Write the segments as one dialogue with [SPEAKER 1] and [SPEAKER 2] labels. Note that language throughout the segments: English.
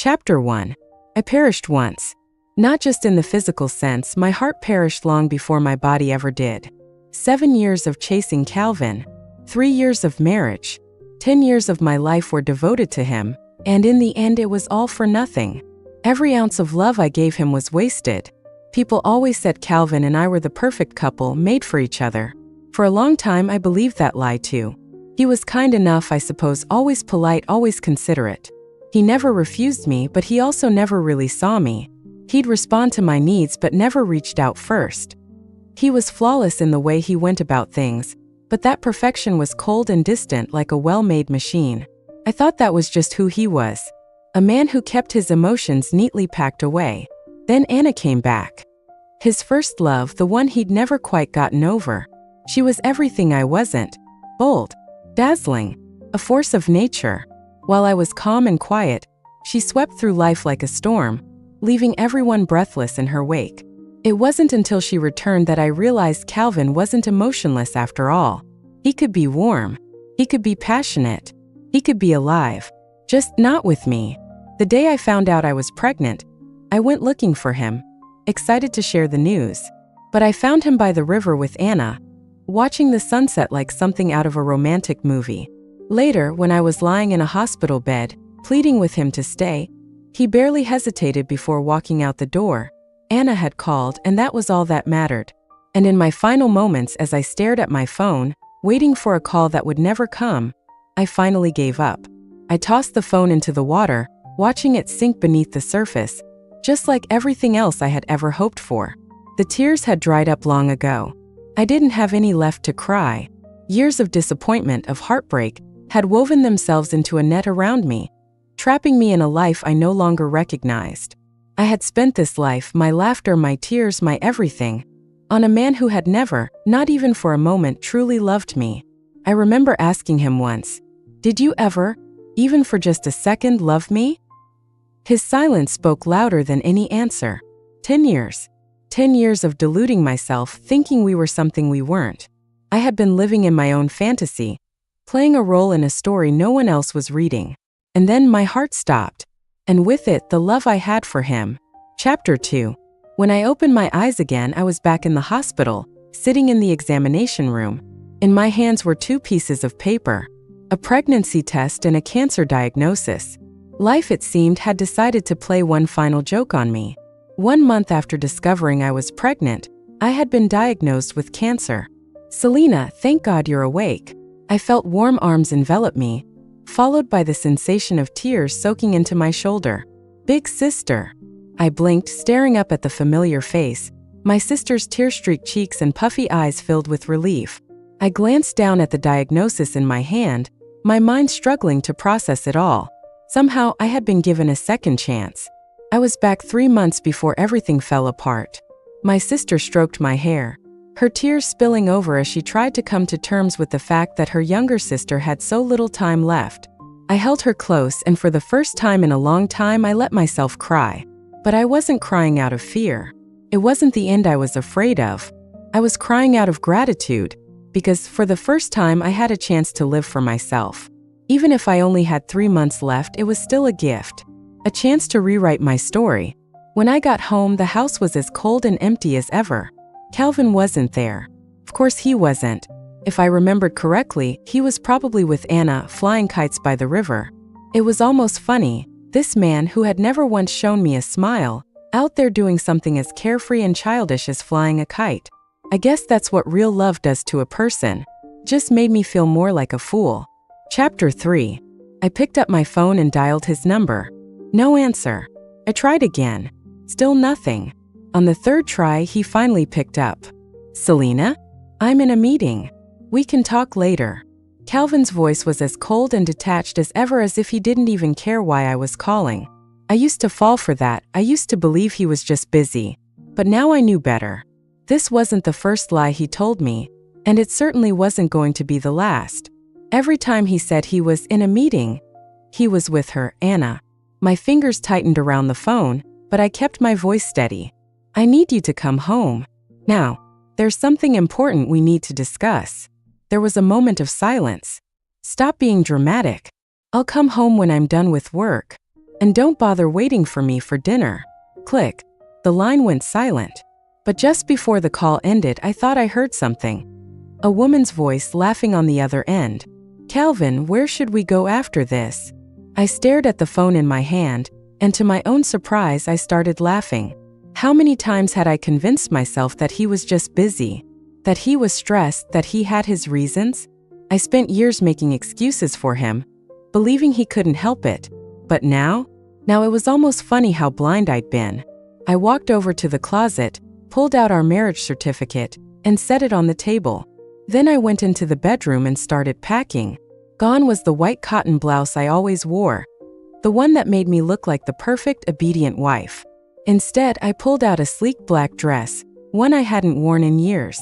[SPEAKER 1] Chapter 1. I perished once. Not just in the physical sense, my heart perished long before my body ever did. 7 years of chasing Calvin, 3 years of marriage, 10 years of my life were devoted to him, and in the end it was all for nothing. Every ounce of love I gave him was wasted. People always said Calvin and I were the perfect couple, made for each other. For a long time I believed that lie too. He was kind enough, I suppose, always polite, always considerate. He never refused me, but he also never really saw me. He'd respond to my needs but never reached out first. He was flawless in the way he went about things, but that perfection was cold and distant like a well-made machine. I thought that was just who he was. A man who kept his emotions neatly packed away. Then Anna came back. His first love, the one he'd never quite gotten over. She was everything I wasn't. Bold, dazzling, a force of nature. While I was calm and quiet, she swept through life like a storm, leaving everyone breathless in her wake. It wasn't until she returned that I realized Calvin wasn't emotionless after all. He could be warm. He could be passionate. He could be alive. Just not with me. The day I found out I was pregnant, I went looking for him, excited to share the news. But I found him by the river with Anna, watching the sunset like something out of a romantic movie. Later, when I was lying in a hospital bed, pleading with him to stay, he barely hesitated before walking out the door. Anna had called, and that was all that mattered. And in my final moments, as I stared at my phone, waiting for a call that would never come, I finally gave up. I tossed the phone into the water, watching it sink beneath the surface, just like everything else I had ever hoped for. The tears had dried up long ago. I didn't have any left to cry. Years of disappointment, of heartbreak, had woven themselves into a net around me, trapping me in a life I no longer recognized. I had spent this life, my laughter, my tears, my everything, on a man who had never, not even for a moment, truly loved me. I remember asking him once, "Did you ever, even for just a second, love me?" His silence spoke louder than any answer. 10 years. 10 years of deluding myself, thinking we were something we weren't. I had been living in my own fantasy, playing a role in a story no one else was reading. And then my heart stopped. And with it, the love I had for him. Chapter 2. When I opened my eyes again, I was back in the hospital, sitting in the examination room. In my hands were 2 pieces of paper, a pregnancy test and a cancer diagnosis. Life, it seemed, had decided to play one final joke on me. 1 month after discovering I was pregnant, I had been diagnosed with cancer. "Selena, thank God you're awake." I felt warm arms envelop me, followed by the sensation of tears soaking into my shoulder. "Big sister." I blinked, staring up at the familiar face, my sister's tear-streaked cheeks and puffy eyes filled with relief. I glanced down at the diagnosis in my hand, my mind struggling to process it all. Somehow, I had been given a second chance. I was back 3 months before everything fell apart. My sister stroked my hair, her tears spilling over as she tried to come to terms with the fact that her younger sister had so little time left. I held her close, and for the first time in a long time I let myself cry. But I wasn't crying out of fear. It wasn't the end I was afraid of. I was crying out of gratitude, because for the first time I had a chance to live for myself. Even if I only had 3 months left, it was still a gift. A chance to rewrite my story. When I got home, the house was as cold and empty as ever. Calvin wasn't there. Of course he wasn't. If I remembered correctly, he was probably with Anna, flying kites by the river. It was almost funny, this man who had never once shown me a smile, out there doing something as carefree and childish as flying a kite. I guess that's what real love does to a person. Just made me feel more like a fool. Chapter 3. I picked up my phone and dialed his number. No answer. I tried again. Still nothing. On the 3rd try, he finally picked up. "Selena? I'm in a meeting. We can talk later." Calvin's voice was as cold and detached as ever, as if he didn't even care why I was calling. I used to fall for that. I used to believe he was just busy. But now I knew better. This wasn't the first lie he told me, and it certainly wasn't going to be the last. Every time he said he was in a meeting, he was with her, Anna. My fingers tightened around the phone, but I kept my voice steady. "I need you to come home. Now, there's something important we need to discuss." There was a moment of silence. "Stop being dramatic. I'll come home when I'm done with work." And don't bother waiting for me for dinner. Click. The line went silent. But just before the call ended, I thought I heard something. A woman's voice laughing on the other end. Calvin, where should we go after this? I stared at the phone in my hand, and to my own surprise, I started laughing. How many times had I convinced myself that he was just busy? That he was stressed, that he had his reasons? I spent years making excuses for him, believing he couldn't help it. But now it was almost funny how blind I'd been. I walked over to the closet, pulled out our marriage certificate, and set it on the table. Then I went into the bedroom and started packing. Gone was the white cotton blouse I always wore, the one that made me look like the perfect, obedient wife. Instead, I pulled out a sleek black dress, one I hadn't worn in years.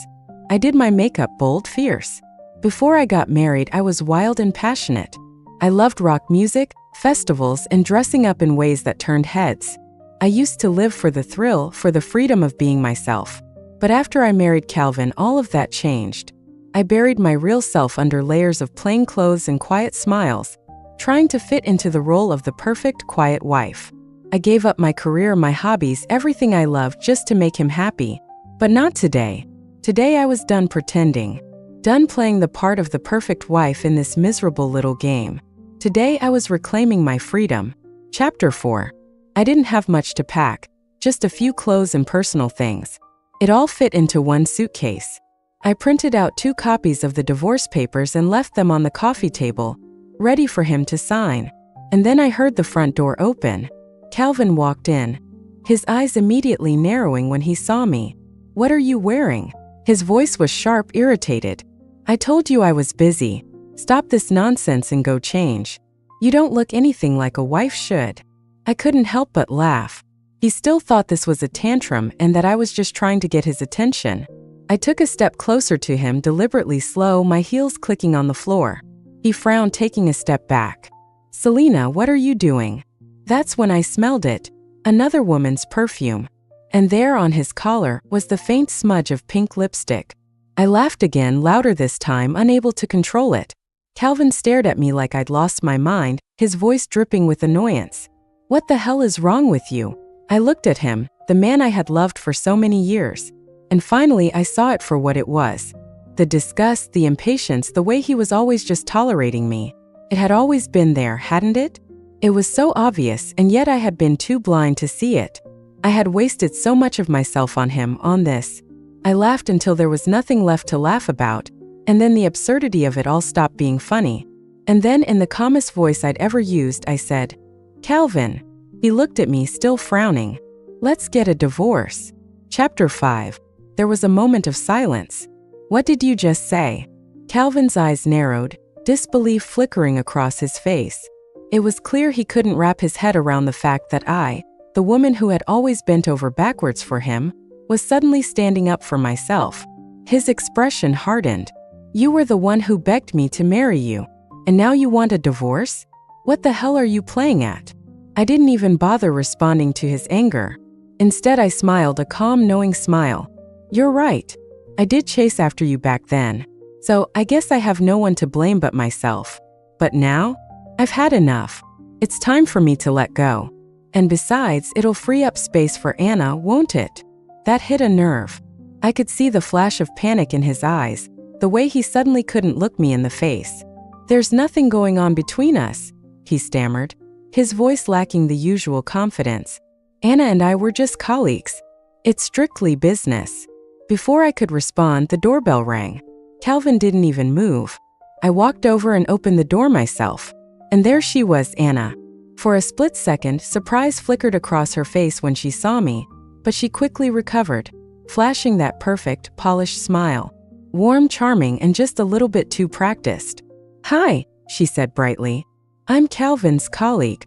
[SPEAKER 1] I did my makeup bold, fierce. Before I got married, I was wild and passionate. I loved rock music, festivals, and dressing up in ways that turned heads. I used to live for the thrill, for the freedom of being myself. But after I married Calvin, all of that changed. I buried my real self under layers of plain clothes and quiet smiles, trying to fit into the role of the perfect, quiet wife. I gave up my career, my hobbies, everything I loved just to make him happy. But not today. Today I was done pretending. Done playing the part of the perfect wife in this miserable little game. Today I was reclaiming my freedom. Chapter 4. I didn't have much to pack, just a few clothes and personal things. It all fit into one suitcase. I printed out 2 copies of the divorce papers and left them on the coffee table, ready for him to sign. And then I heard the front door open. Calvin walked in, his eyes immediately narrowing when he saw me. "What are you wearing?" His voice was sharp, irritated. "I told you I was busy. Stop this nonsense and go change. You don't look anything like a wife should." I couldn't help but laugh. He still thought this was a tantrum and that I was just trying to get his attention. I took a step closer to him, deliberately slow, my heels clicking on the floor. He frowned, taking a step back. "Selena, what are you doing?" That's when I smelled it, another woman's perfume. And there on his collar was the faint smudge of pink lipstick. I laughed again, louder this time, unable to control it. Calvin stared at me like I'd lost my mind, his voice dripping with annoyance. "What the hell is wrong with you?" I looked at him, the man I had loved for so many years. And finally I saw it for what it was. The disgust, the impatience, the way he was always just tolerating me. It had always been there, hadn't it? It was so obvious, and yet I had been too blind to see it. I had wasted so much of myself on him, on this. I laughed until there was nothing left to laugh about, and then the absurdity of it all stopped being funny. And then, in the calmest voice I'd ever used, I said, "Calvin." He looked at me, still frowning. "Let's get a divorce." Chapter 5. There was a moment of silence. "What did you just say?" Calvin's eyes narrowed, disbelief flickering across his face. It was clear he couldn't wrap his head around the fact that I, the woman who had always bent over backwards for him, was suddenly standing up for myself. His expression hardened. "You were the one who begged me to marry you, and now you want a divorce? What the hell are you playing at?" I didn't even bother responding to his anger. Instead, I smiled, a calm, knowing smile. "You're right. I did chase after you back then. So I guess I have no one to blame but myself. But now, I've had enough. It's time for me to let go. And besides, it'll free up space for Anna, won't it?" That hit a nerve. I could see the flash of panic in his eyes, the way he suddenly couldn't look me in the face. "There's nothing going on between us," he stammered, his voice lacking the usual confidence. "Anna and I were just colleagues. It's strictly business." Before I could respond, the doorbell rang. Calvin didn't even move. I walked over and opened the door myself. And there she was, Anna. For a split second, surprise flickered across her face when she saw me, but she quickly recovered, flashing that perfect, polished smile. Warm, charming, and just a little bit too practiced. "Hi," she said brightly. "I'm Calvin's colleague.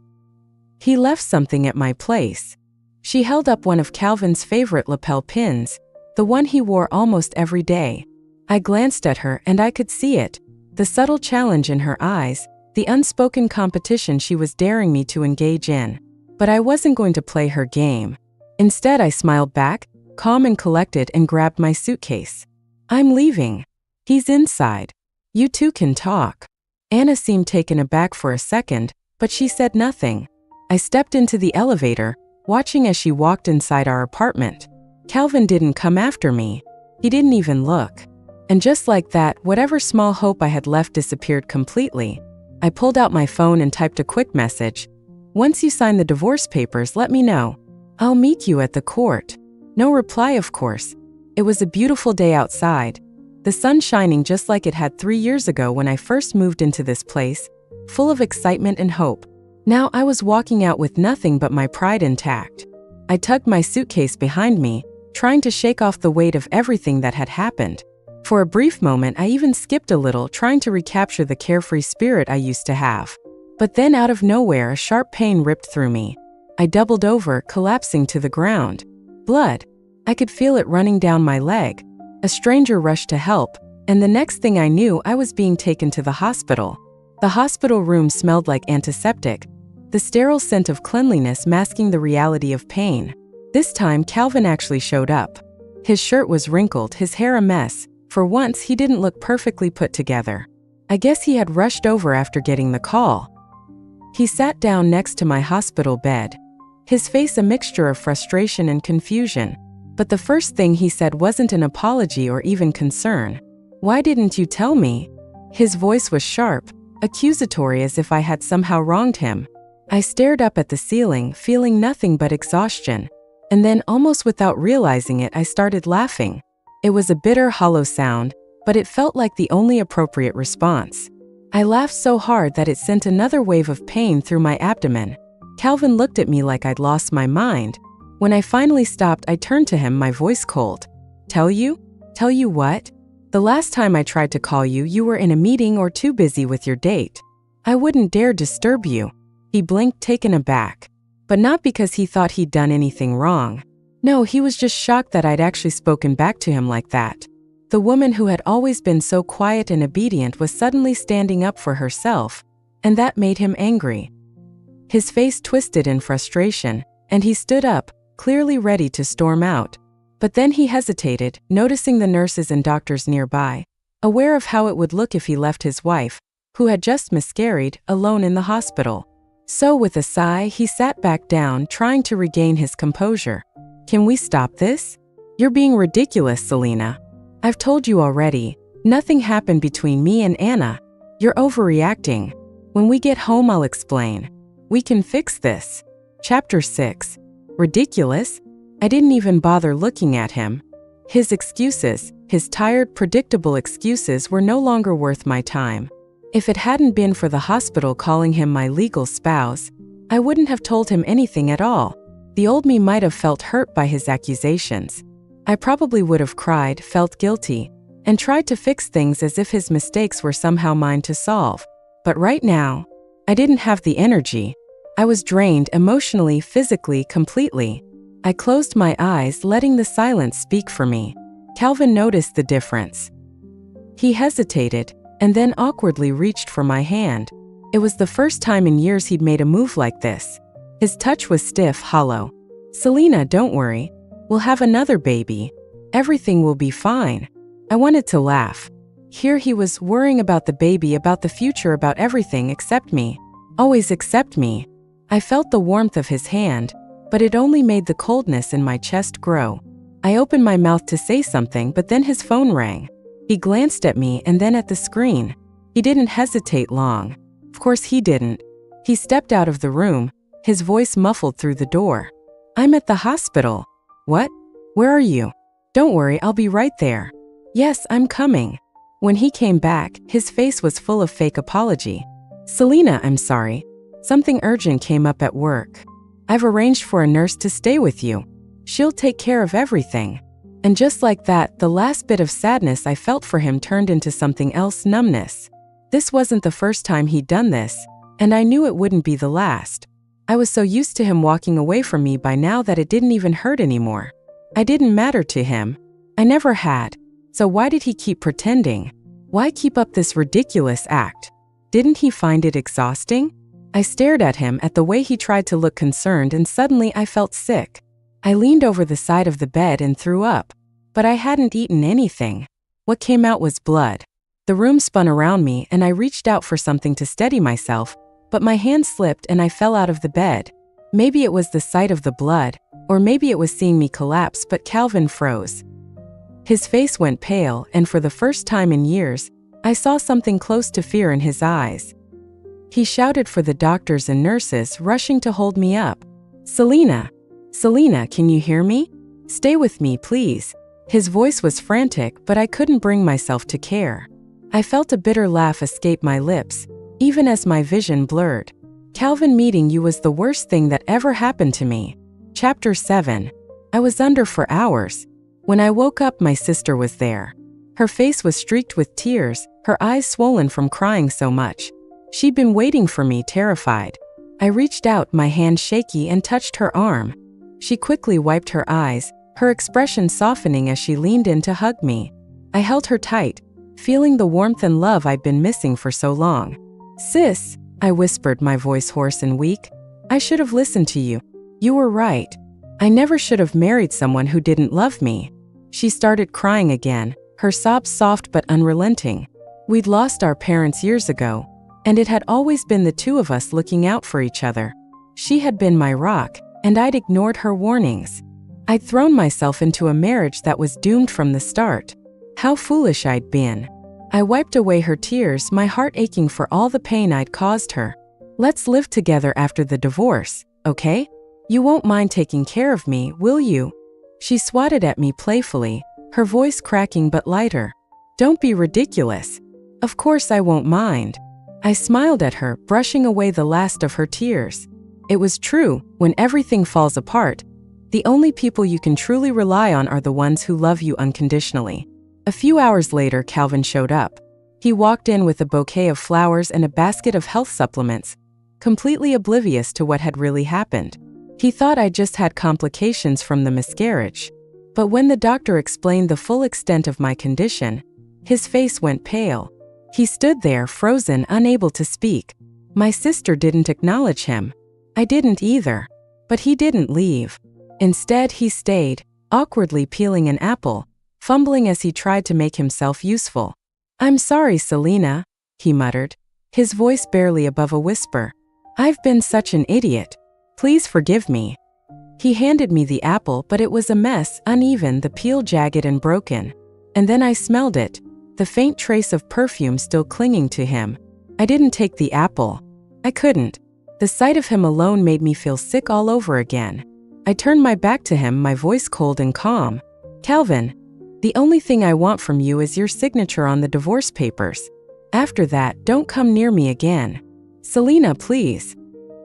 [SPEAKER 1] He left something at my place." She held up one of Calvin's favorite lapel pins, the one he wore almost every day. I glanced at her and I could see it, the subtle challenge in her eyes, the unspoken competition she was daring me to engage in. But I wasn't going to play her game. Instead, I smiled back, calm and collected, and grabbed my suitcase. "I'm leaving. He's inside. You two can talk." Anna seemed taken aback for a second, but she said nothing. I stepped into the elevator, watching as she walked inside our apartment. Calvin didn't come after me. He didn't even look. And just like that, whatever small hope I had left disappeared completely. I pulled out my phone and typed a quick message. "Once you sign the divorce papers, let me know. I'll meet you at the court." No reply, of course. It was a beautiful day outside, the sun shining just like it had 3 years ago when I first moved into this place, full of excitement and hope. Now I was walking out with nothing but my pride intact. I tugged my suitcase behind me, trying to shake off the weight of everything that had happened. For a brief moment, I even skipped a little, trying to recapture the carefree spirit I used to have. But then out of nowhere, a sharp pain ripped through me. I doubled over, collapsing to the ground. Blood. I could feel it running down my leg. A stranger rushed to help, and the next thing I knew, I was being taken to the hospital. The hospital room smelled like antiseptic, the sterile scent of cleanliness masking the reality of pain. This time, Calvin actually showed up. His shirt was wrinkled, his hair a mess. For once, he didn't look perfectly put together. I guess he had rushed over after getting the call. He sat down next to my hospital bed, his face a mixture of frustration and confusion. But the first thing he said wasn't an apology or even concern. "Why didn't you tell me?" His voice was sharp, accusatory, as if I had somehow wronged him. I stared up at the ceiling, feeling nothing but exhaustion. And then, almost without realizing it, I started laughing. It was a bitter, hollow sound, but it felt like the only appropriate response. I laughed so hard that it sent another wave of pain through my abdomen. Calvin looked at me like I'd lost my mind. When I finally stopped, I turned to him, my voice cold. "Tell you? Tell you what? The last time I tried to call you, you were in a meeting or too busy with your date. I wouldn't dare disturb you." He blinked, taken aback. But not because he thought he'd done anything wrong. No, he was just shocked that I'd actually spoken back to him like that. The woman who had always been so quiet and obedient was suddenly standing up for herself, and that made him angry. His face twisted in frustration, and he stood up, clearly ready to storm out. But then he hesitated, noticing the nurses and doctors nearby, aware of how it would look if he left his wife, who had just miscarried, alone in the hospital. So with a sigh, he sat back down, trying to regain his composure. "Can we stop this? You're being ridiculous, Selena. I've told you already, nothing happened between me and Anna. You're overreacting. When we get home, I'll explain. We can fix this." Chapter 6. Ridiculous? I didn't even bother looking at him. His excuses, his tired, predictable excuses, were no longer worth my time. If it hadn't been for the hospital calling him my legal spouse, I wouldn't have told him anything at all. The old me might have felt hurt by his accusations. I probably would have cried, felt guilty, and tried to fix things as if his mistakes were somehow mine to solve. But right now, I didn't have the energy. I was drained emotionally, physically, completely. I closed my eyes, letting the silence speak for me. Calvin noticed the difference. He hesitated, and then awkwardly reached for my hand. It was the first time in years he'd made a move like this. His touch was stiff, hollow. "Selena, don't worry. We'll have another baby. Everything will be fine." I wanted to laugh. Here he was worrying about the baby, about the future, about everything except me. Always except me. I felt the warmth of his hand, but it only made the coldness in my chest grow. I opened my mouth to say something, but then his phone rang. He glanced at me and then at the screen. He didn't hesitate long. Of course he didn't. He stepped out of the room, his voice muffled through the door. "I'm at the hospital." "What? Where are you?" "Don't worry, I'll be right there." "Yes, I'm coming." When he came back, his face was full of fake apology. "Selena, I'm sorry. Something urgent came up at work. I've arranged for a nurse to stay with you. She'll take care of everything." And just like that, the last bit of sadness I felt for him turned into something else, numbness. This wasn't the first time he'd done this, and I knew it wouldn't be the last. I was so used to him walking away from me by now that it didn't even hurt anymore. I didn't matter to him. I never had. So why did he keep pretending? Why keep up this ridiculous act? Didn't he find it exhausting? I stared at him, at the way he tried to look concerned, and suddenly I felt sick. I leaned over the side of the bed and threw up. But I hadn't eaten anything. What came out was blood. The room spun around me, and I reached out for something to steady myself, but my hand slipped and I fell out of the bed. Maybe it was the sight of the blood, or maybe it was seeing me collapse, but Calvin froze. His face went pale, and for the first time in years, I saw something close to fear in his eyes. He shouted for the doctors and nurses rushing to hold me up. "Selena! Selena, can you hear me? Stay with me, please." His voice was frantic, but I couldn't bring myself to care. I felt a bitter laugh escape my lips, even as my vision blurred. Calvin, meeting you was the worst thing that ever happened to me. Chapter 7. I was under for hours. When I woke up, my sister was there. Her face was streaked with tears, her eyes swollen from crying so much. She'd been waiting for me, terrified. I reached out, my hand shaky, and touched her arm. She quickly wiped her eyes, her expression softening as she leaned in to hug me. I held her tight, feeling the warmth and love I'd been missing for so long. "Sis," I whispered, my voice hoarse and weak. "I should have listened to you. You were right. I never should have married someone who didn't love me." She started crying again, her sobs soft but unrelenting. We'd lost our parents years ago, and it had always been the two of us looking out for each other. She had been my rock, and I'd ignored her warnings. I'd thrown myself into a marriage that was doomed from the start. How foolish I'd been. I wiped away her tears, my heart aching for all the pain I'd caused her. "Let's live together after the divorce, okay? You won't mind taking care of me, will you?" She swatted at me playfully, her voice cracking but lighter. "Don't be ridiculous. Of course I won't mind." I smiled at her, brushing away the last of her tears. It was true, when everything falls apart, the only people you can truly rely on are the ones who love you unconditionally. A few hours later, Calvin showed up. He walked in with a bouquet of flowers and a basket of health supplements, completely oblivious to what had really happened. He thought I just had complications from the miscarriage. But when the doctor explained the full extent of my condition, his face went pale. He stood there, frozen, unable to speak. My sister didn't acknowledge him. I didn't either. But he didn't leave. Instead, he stayed, awkwardly peeling an apple, fumbling as he tried to make himself useful. "I'm sorry, Selena," he muttered, his voice barely above a whisper. "I've been such an idiot. Please forgive me." He handed me the apple, but it was a mess, uneven, the peel jagged and broken. And then I smelled it, the faint trace of perfume still clinging to him. I didn't take the apple. I couldn't. The sight of him alone made me feel sick all over again. I turned my back to him, my voice cold and calm. "Calvin, the only thing I want from you is your signature on the divorce papers. After that, don't come near me again. Selena, please.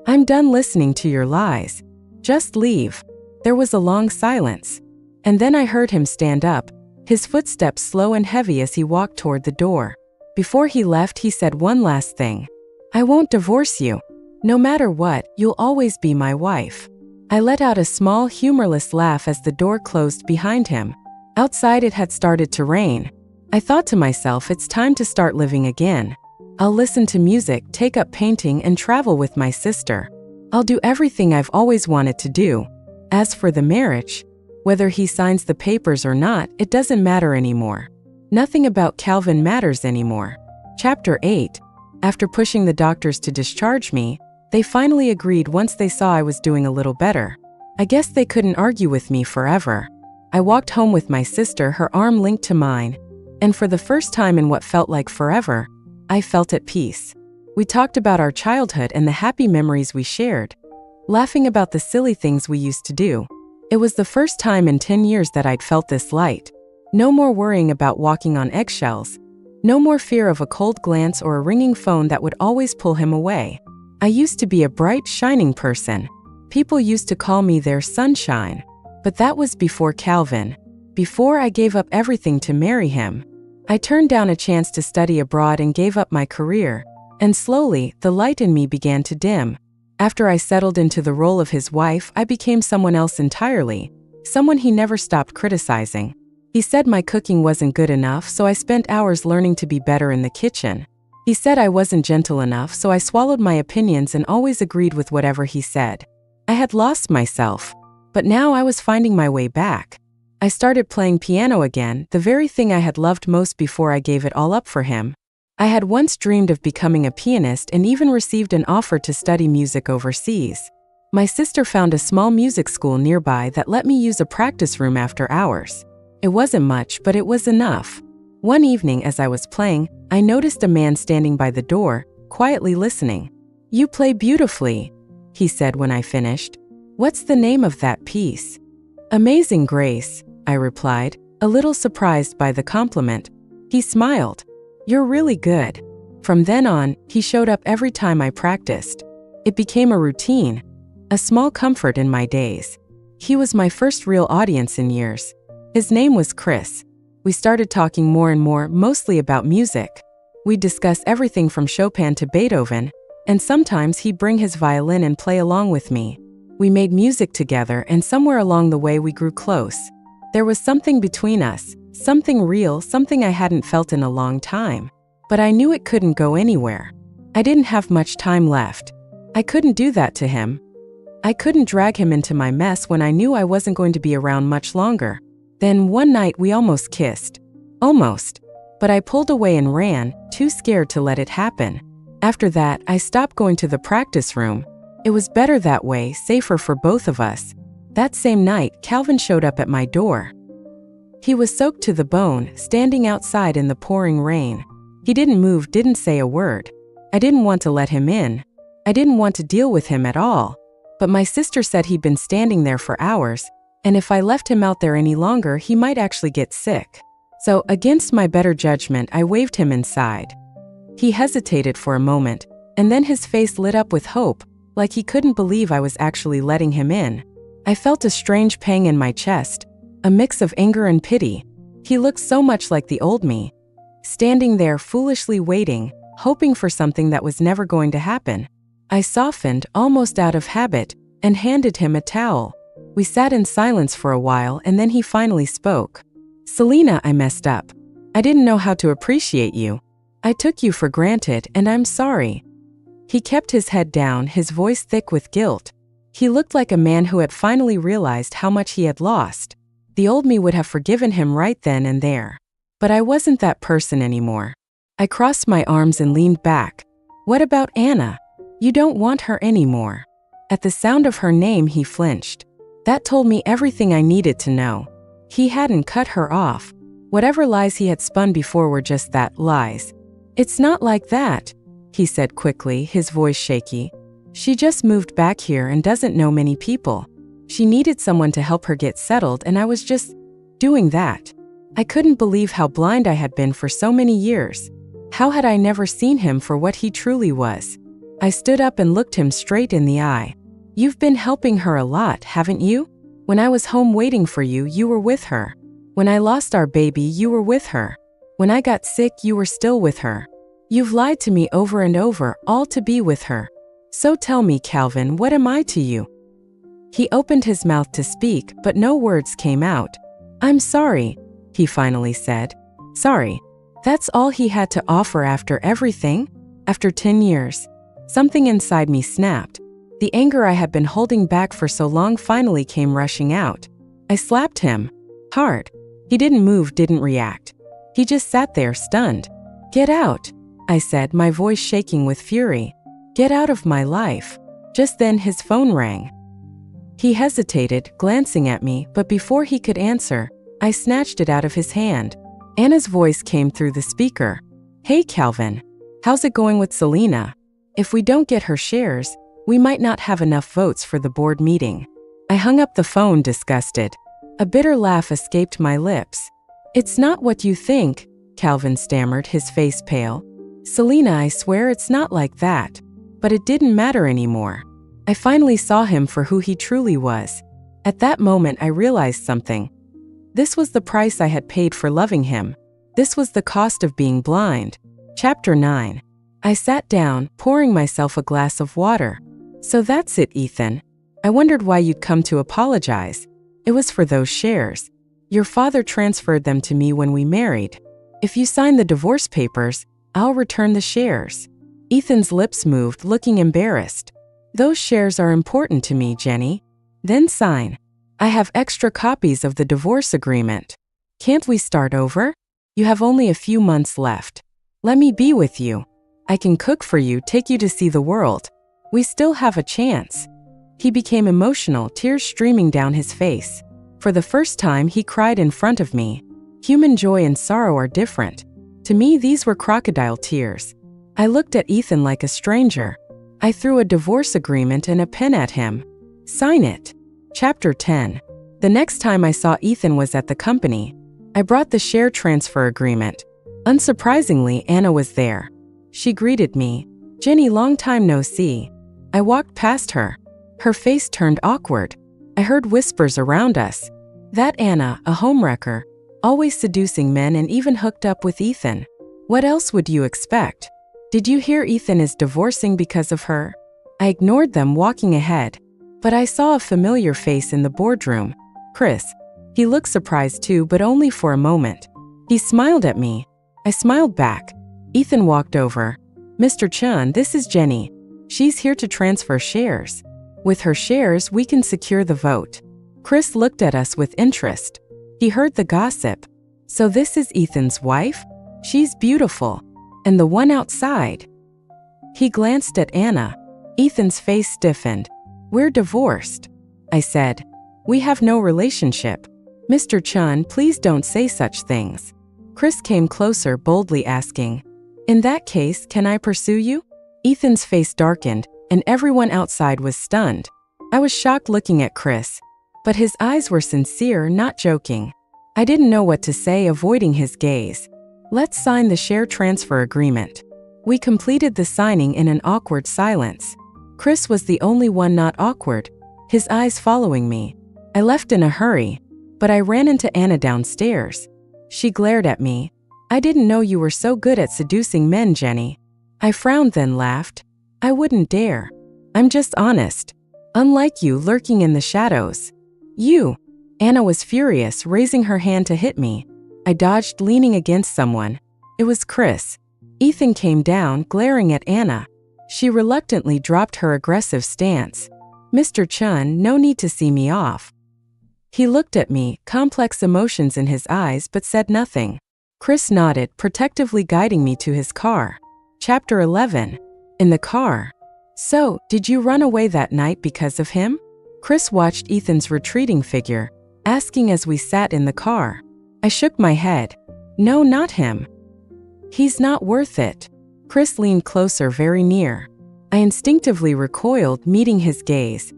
[SPEAKER 1] I'm done listening to your lies. Just leave." There was a long silence. And then I heard him stand up, his footsteps slow and heavy as he walked toward the door. Before he left, he said one last thing. "I won't divorce you. No matter what, you'll always be my wife." I let out a small, humorless laugh as the door closed behind him. Outside, it had started to rain. I thought to myself, it's time to start living again. I'll listen to music, take up painting, and travel with my sister. I'll do everything I've always wanted to do. As for the marriage, whether he signs the papers or not, it doesn't matter anymore. Nothing about Calvin matters anymore. Chapter 8. After pushing the doctors to discharge me, they finally agreed once they saw I was doing a little better. I guess they couldn't argue with me forever. I walked home with my sister, her arm linked to mine, and for the first time in what felt like forever, I felt at peace. We talked about our childhood and the happy memories we shared, laughing about the silly things we used to do. It was the first time in 10 years that I'd felt this light. No more worrying about walking on eggshells. No more fear of a cold glance or a ringing phone that would always pull him away. I used to be a bright, shining person. People used to call me their sunshine. But that was before Calvin. Before I gave up everything to marry him. I turned down a chance to study abroad and gave up my career. And slowly, the light in me began to dim. After I settled into the role of his wife, I became someone else entirely. Someone he never stopped criticizing. He said my cooking wasn't good enough, so I spent hours learning to be better in the kitchen. He said I wasn't gentle enough, so I swallowed my opinions and always agreed with whatever he said. I had lost myself. But now I was finding my way back. I started playing piano again, the very thing I had loved most before I gave it all up for him. I had once dreamed of becoming a pianist and even received an offer to study music overseas. My sister found a small music school nearby that let me use a practice room after hours. It wasn't much, but it was enough. One evening as I was playing, I noticed a man standing by the door, quietly listening. "You play beautifully," he said when I finished. "What's the name of that piece?" "Amazing Grace," I replied, a little surprised by the compliment. He smiled. "You're really good." From then on, he showed up every time I practiced. It became a routine, a small comfort in my days. He was my first real audience in years. His name was Chris. We started talking more and more, mostly about music. We'd discuss everything from Chopin to Beethoven, and sometimes he'd bring his violin and play along with me. We made music together, and somewhere along the way we grew close. There was something between us, something real, something I hadn't felt in a long time. But I knew it couldn't go anywhere. I didn't have much time left. I couldn't do that to him. I couldn't drag him into my mess when I knew I wasn't going to be around much longer. Then one night we almost kissed. Almost. But I pulled away and ran, too scared to let it happen. After that, I stopped going to the practice room. It was better that way, safer for both of us. That same night, Calvin showed up at my door. He was soaked to the bone, standing outside in the pouring rain. He didn't move, didn't say a word. I didn't want to let him in. I didn't want to deal with him at all. But my sister said he'd been standing there for hours, and if I left him out there any longer, he might actually get sick. So, against my better judgment, I waved him inside. He hesitated for a moment, and then his face lit up with hope, like he couldn't believe I was actually letting him in. I felt a strange pang in my chest, a mix of anger and pity. He looked so much like the old me, standing there foolishly waiting, hoping for something that was never going to happen. I softened, almost out of habit, and handed him a towel. We sat in silence for a while, and then he finally spoke. "Selena, I messed up. I didn't know how to appreciate you. I took you for granted, and I'm sorry." He kept his head down, his voice thick with guilt. He looked like a man who had finally realized how much he had lost. The old me would have forgiven him right then and there. But I wasn't that person anymore. I crossed my arms and leaned back. "What about Anna? You don't want her anymore." At the sound of her name, he flinched. That told me everything I needed to know. He hadn't cut her off. Whatever lies he had spun before were just that, lies. "It's not like that," he said quickly, his voice shaky. "She just moved back here and doesn't know many people. She needed someone to help her get settled, and I was just doing that." I couldn't believe how blind I had been for so many years. How had I never seen him for what he truly was? I stood up and looked him straight in the eye. "You've been helping her a lot, haven't you? When I was home waiting for you, you were with her. When I lost our baby, you were with her. When I got sick, you were still with her. You've lied to me over and over, all to be with her. So tell me, Calvin, what am I to you?" He opened his mouth to speak, but no words came out. "I'm sorry," he finally said. "Sorry." That's all he had to offer after everything? After 10 years. Something inside me snapped. The anger I had been holding back for so long finally came rushing out. I slapped him. Hard. He didn't move, didn't react. He just sat there, stunned. "Get out," I said, my voice shaking with fury. "Get out of my life." Just then his phone rang. He hesitated, glancing at me, but before he could answer, I snatched it out of his hand. Anna's voice came through the speaker. "Hey, Calvin. How's it going with Selena? If we don't get her shares, we might not have enough votes for the board meeting." I hung up the phone, disgusted. A bitter laugh escaped my lips. "It's not what you think," Calvin stammered, his face pale. "Selena, I swear it's not like that." But it didn't matter anymore. I finally saw him for who he truly was. At that moment, I realized something. This was the price I had paid for loving him. This was the cost of being blind. Chapter 9. I sat down, pouring myself a glass of water. "So that's it, Ethan. I wondered why you'd come to apologize. It was for those shares. Your father transferred them to me when we married. If you sign the divorce papers, I'll return the shares." Ethan's lips moved, looking embarrassed. "Those shares are important to me, Jenny." "Then sign. I have extra copies of the divorce agreement. Can't we start over? You have only a few months left. Let me be with you. I can cook for you, take you to see the world. We still have a chance." He became emotional, tears streaming down his face. For the first time, he cried in front of me. Human joy and sorrow are different. To me, these were crocodile tears. I looked at Ethan like a stranger. I threw a divorce agreement and a pen at him. Sign it. Chapter 10. The next time I saw Ethan was at the company. I brought the share transfer agreement. Unsurprisingly, Anna was there. She greeted me. "Jenny, long time no see." I walked past her. Her face turned awkward. I heard whispers around us. That Anna, a homewrecker, always seducing men and even hooked up with Ethan. What else would you expect? Did you hear Ethan is divorcing because of her? I ignored them, walking ahead. But I saw a familiar face in the boardroom. Chris. He looked surprised too, but only for a moment. He smiled at me. I smiled back. Ethan walked over. "Mr. Chun, this is Jenny. She's here to transfer shares. With her shares, we can secure the vote." Chris looked at us with interest. He heard the gossip. "So this is Ethan's wife? She's beautiful. And the one outside?" He glanced at Anna. Ethan's face stiffened. "We're divorced," I said. "We have no relationship." "Mr. Chun, please don't say such things." Chris came closer, boldly asking, "In that case, can I pursue you?" Ethan's face darkened, and everyone outside was stunned. I was shocked looking at Chris, but his eyes were sincere, not joking. I didn't know what to say, avoiding his gaze. "Let's sign the share transfer agreement." We completed the signing in an awkward silence. Chris was the only one not awkward, his eyes following me. I left in a hurry, but I ran into Anna downstairs. She glared at me. "I didn't know you were so good at seducing men, Jenny." I frowned, then laughed. "I wouldn't dare. I'm just honest. Unlike you, lurking in the shadows." "You!" Anna was furious, raising her hand to hit me. I dodged, leaning against someone. It was Chris. Ethan came down, glaring at Anna. She reluctantly dropped her aggressive stance. "Mr. Chun, no need to see me off." He looked at me, complex emotions in his eyes, but said nothing. Chris nodded, protectively guiding me to his car. Chapter 11. In the car. "So, did you run away that night because of him?" Chris watched Ethan's retreating figure, asking as we sat in the car. I shook my head. "No, not him. He's not worth it." Chris leaned closer, very near. I instinctively recoiled, meeting his gaze.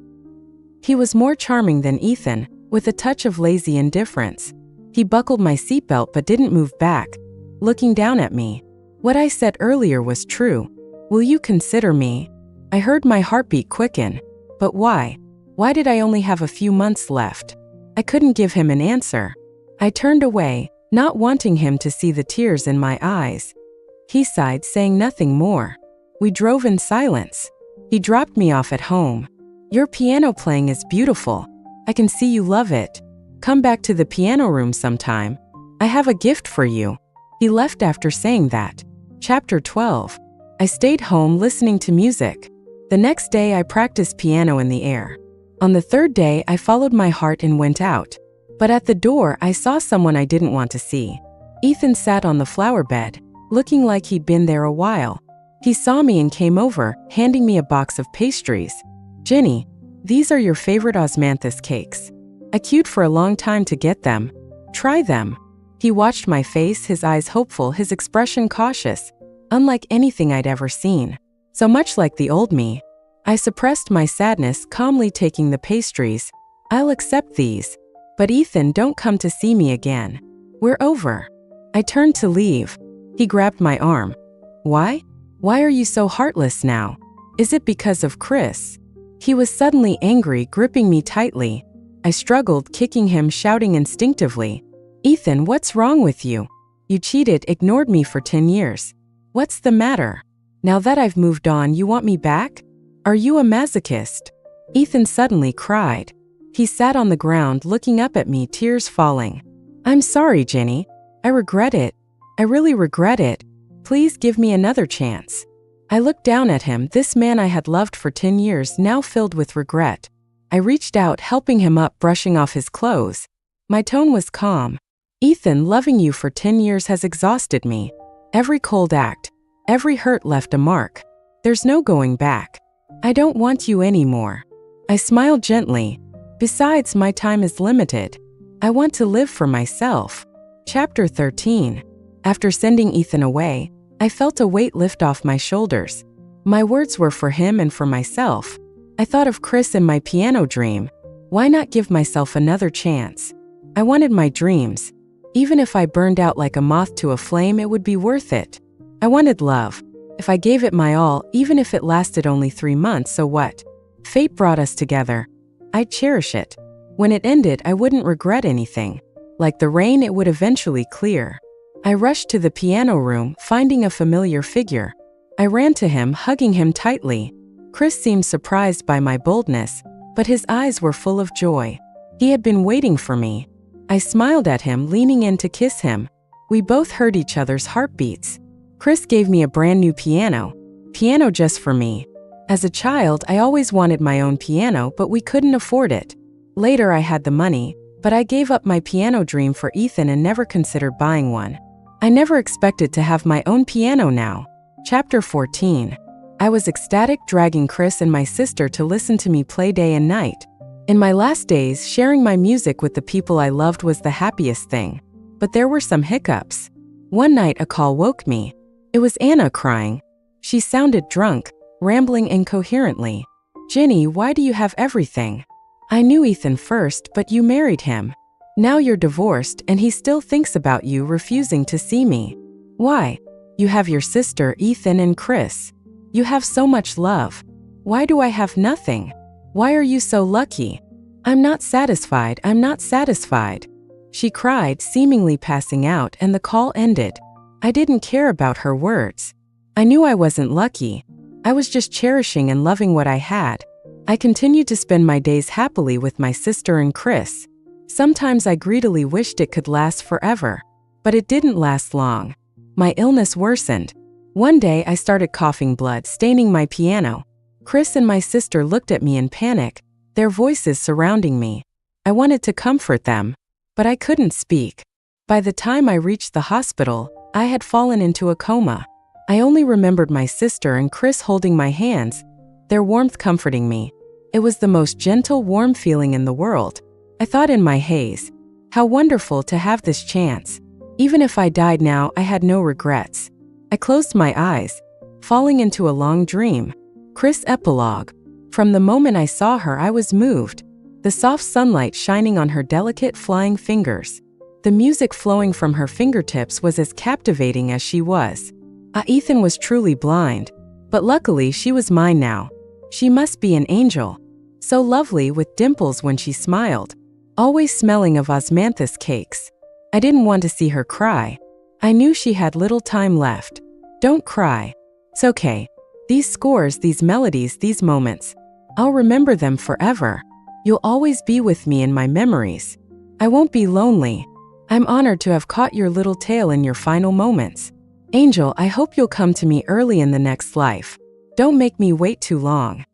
[SPEAKER 1] He was more charming than Ethan, with a touch of lazy indifference. He buckled my seatbelt but didn't move back, looking down at me. What I said earlier was true. "Will you consider me?" I heard my heartbeat quicken. But why? Why did I only have a few months left? I couldn't give him an answer. I turned away, not wanting him to see the tears in my eyes. He sighed, saying nothing more. We drove in silence. He dropped me off at home. "Your piano playing is beautiful. I can see you love it. Come back to the piano room sometime. I have a gift for you." He left after saying that. Chapter 12. I stayed home listening to music. The next day I practiced piano in the air. On the third day I followed my heart and went out. But at the door I saw someone I didn't want to see. Ethan sat on the flower bed, looking like he'd been there a while. He saw me and came over, handing me a box of pastries. "Jenny, these are your favorite osmanthus cakes. I queued for a long time to get them. Try them." He watched my face, his eyes hopeful, his expression cautious, unlike anything I'd ever seen. So much like the old me. I suppressed my sadness, calmly taking the pastries. "I'll accept these. But Ethan, don't come to see me again. We're over." I turned to leave. He grabbed my arm. "Why? Why are you so heartless now? Is it because of Chris?" He was suddenly angry, gripping me tightly. I struggled, kicking him, shouting instinctively, "Ethan, what's wrong with you? You cheated, ignored me for 10 years. What's the matter? Now that I've moved on, you want me back? Are you a masochist?" Ethan suddenly cried. He sat on the ground, looking up at me, tears falling. "I'm sorry, Jenny. I regret it. I really regret it. Please give me another chance." I looked down at him, this man I had loved for 10 years, now filled with regret. I reached out, helping him up, brushing off his clothes. My tone was calm. "Ethan, loving you for 10 years has exhausted me. Every cold act, every hurt left a mark. There's no going back. I don't want you anymore." I smiled gently. Besides, my time is limited. I want to live for myself. Chapter 13. After sending Ethan away, I felt a weight lift off my shoulders. My words were for him and for myself. I thought of Chris and my piano dream. Why not give myself another chance? I wanted my dreams. Even if I burned out like a moth to a flame, it would be worth it. I wanted love. If I gave it my all, even if it lasted only 3 months, so what? Fate brought us together. I'd cherish it. When it ended, I wouldn't regret anything. Like the rain, it would eventually clear. I rushed to the piano room, finding a familiar figure. I ran to him, hugging him tightly. Chris seemed surprised by my boldness, but his eyes were full of joy. He had been waiting for me. I smiled at him, leaning in to kiss him. We both heard each other's heartbeats. Chris gave me a brand new piano just for me. As a child, I always wanted my own piano, but we couldn't afford it. Later, I had the money, but I gave up my piano dream for Ethan and never considered buying one. I never expected to have my own piano now. Chapter 14. I was ecstatic, dragging Chris and my sister to listen to me play day and night. In my last days, sharing my music with the people I loved was the happiest thing. But there were some hiccups. One night, a call woke me. It was Anna crying. She sounded drunk, rambling incoherently. "Jenny, why do you have everything? I knew Ethan first, but you married him. Now you're divorced and he still thinks about you, refusing to see me. Why? You have your sister, Ethan, and Chris. You have so much love. Why do I have nothing? Why are you so lucky? I'm not satisfied, I'm not satisfied." She cried, seemingly passing out, and the call ended. I didn't care about her words. I knew I wasn't lucky. I was just cherishing and loving what I had. I continued to spend my days happily with my sister and Chris. Sometimes I greedily wished it could last forever. But it didn't last long. My illness worsened. One day I started coughing blood, staining my piano. Chris and my sister looked at me in panic, their voices surrounding me. I wanted to comfort them, but I couldn't speak. By the time I reached the hospital, I had fallen into a coma. I only remembered my sister and Chris holding my hands, their warmth comforting me. It was the most gentle, warm feeling in the world. I thought in my haze, how wonderful to have this chance. Even if I died now, I had no regrets. I closed my eyes, falling into a long dream. Chris epilogue. From the moment I saw her, I was moved. The soft sunlight shining on her delicate, flying fingers. The music flowing from her fingertips was as captivating as she was. Ethan was truly blind, but luckily she was mine now. She must be an angel. So lovely, with dimples when she smiled. Always smelling of osmanthus cakes. I didn't want to see her cry. I knew she had little time left. Don't cry. It's okay. These scores, these melodies, these moments. I'll remember them forever. You'll always be with me in my memories. I won't be lonely. I'm honored to have caught your little tale in your final moments. Angel, I hope you'll come to me early in the next life. Don't make me wait too long.